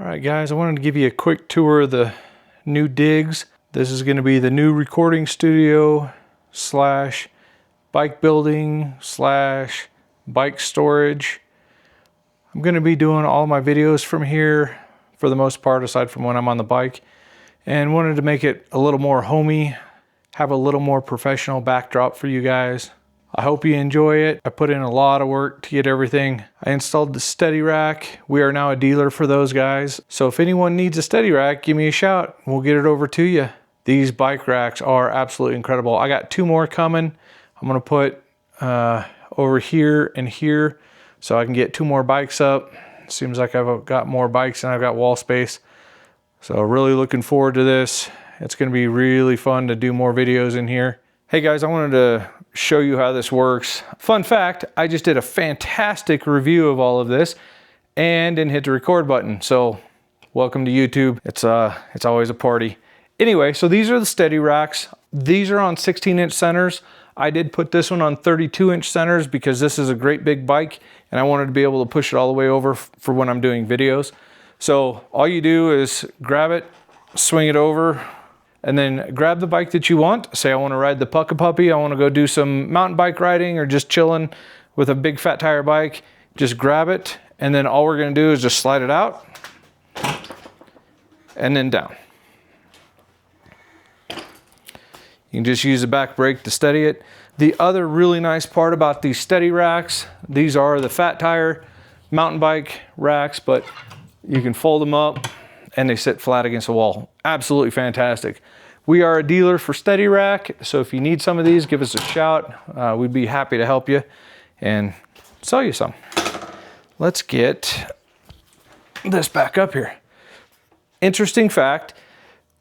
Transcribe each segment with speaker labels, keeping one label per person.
Speaker 1: All right, guys, I wanted to give you a quick tour of the new digs. This is going to be the new recording studio slash bike building slash bike storage. I'm going to be doing all my videos from here for the most part, aside from when I'm on the bike, and wanted to make it a little more homey, have a little more professional backdrop for you guys. I hope you enjoy it. I put in a lot of work to get everything. I installed the SteadyRack. We are now a dealer for those guys. So if anyone needs a SteadyRack, give me a shout. We'll get it over to you. These bike racks are absolutely incredible. I got 2 more coming. I'm gonna put over here and here so I can get 2 more bikes up. Seems like I've got more bikes and I've got wall space. So really looking forward to this. It's gonna be really fun to do more videos in here. Hey guys, I wanted to show you how this works. Fun fact, I just did a fantastic review of all of this and didn't hit the record button. So welcome to YouTube. It's always a party. Anyway, so these are the SteadyRacks. These are on 16-inch centers. I did put this one on 32-inch centers because this is a great big bike and I wanted to be able to push it all the way over for when I'm doing videos. So all you do is grab it, swing it over, and then grab the bike that you want. Say I want to ride the Pucka Puppy, I want to go do some mountain bike riding or just chilling with a big fat tire bike. Just grab it, and then all we're going to do is just slide it out and then down. You can just use the back brake to steady it. The other really nice part about these SteadyRacks, these are the fat tire mountain bike racks, but you can fold them up and they sit flat against the wall. Absolutely fantastic. We are a dealer for SteadyRack, so if you need some of these, give us a shout. We'd be happy to help you and sell you some. Let's get this back up here. Interesting fact,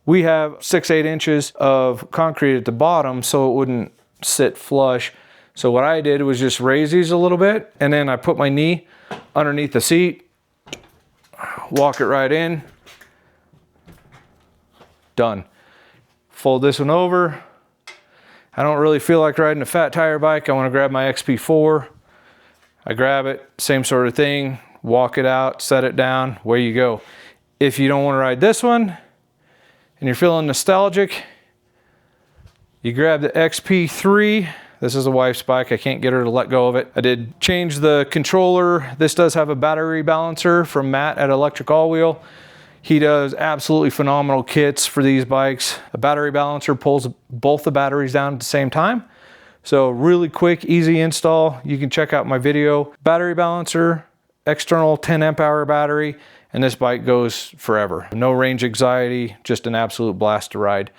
Speaker 1: we have 6-8 inches of concrete at the bottom so it wouldn't sit flush. So what I did was just raise these a little bit, and then I put my knee underneath the seat, walk it right in, done. Fold this one over. I don't really feel like riding a fat tire bike. I want to grab my XP4. I grab it, same sort of thing, walk it out, set it down, away you go. If you don't want to ride this one and you're feeling nostalgic, you grab the XP3. This is a wife's bike. I can't get her to let go of it. I did change the controller. This does have a battery balancer from Matt at Electric All Wheel. He does absolutely phenomenal kits for these bikes. A battery balancer pulls both the batteries down at the same time. So really quick, easy install. You can check out my video. Battery balancer, external 10 amp hour battery, and this bike goes forever. No range anxiety, just an absolute blast to ride.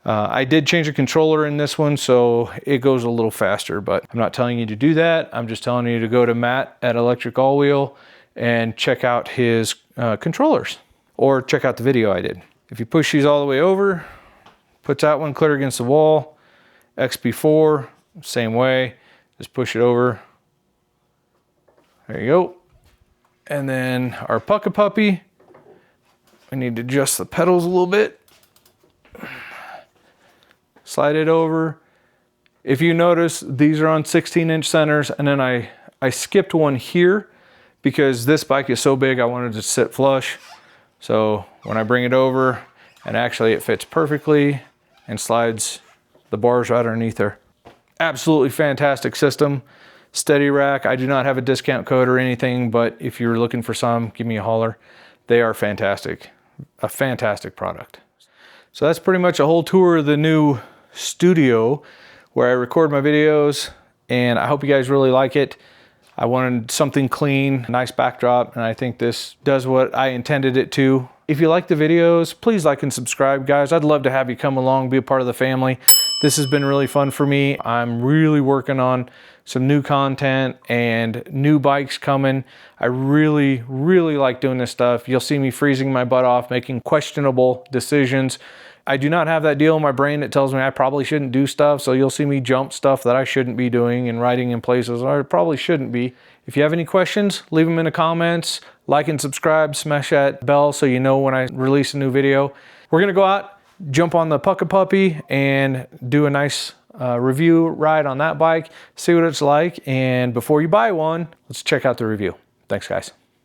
Speaker 1: I did change the controller in this one, so it goes a little faster, but I'm not telling you to do that. I'm just telling you to go to Matt at Electric All Wheel and check out his controllers. Or check out the video I did. If you push these all the way over, puts that one clear against the wall. XP4, same way, just push it over. There you go. And then our Pucka Puppy, we need to adjust the pedals a little bit. Slide it over. If you notice, these are on 16-inch centers, and then I skipped one here because this bike is so big I wanted to sit flush. So when I bring it over, and actually it fits perfectly and slides the bars right underneath there. Absolutely fantastic system. SteadyRack, I do not have a discount code or anything, but if you're looking for some, give me a holler. They are fantastic, a fantastic product. So that's pretty much a whole tour of the new studio where I record my videos, and I hope you guys really like it. I wanted something clean, nice backdrop, and I think this does what I intended it to. If you like the videos, please like and subscribe, guys. I'd love to have you come along, be a part of the family. This has been really fun for me. I'm really working on some new content and new bikes coming. I really, really like doing this stuff. You'll see me freezing my butt off, making questionable decisions. I do not have that deal in my brain that tells me I probably shouldn't do stuff, so you'll see me jump stuff that I shouldn't be doing and riding in places I probably shouldn't be. If you have any questions, leave them in the comments. Like and subscribe, smash that bell so you know when I release a new video. We're gonna go out, jump on the Pucka Puppy, and do a nice review ride on that bike, see what it's like, and before you buy one, let's check out the review. Thanks, guys.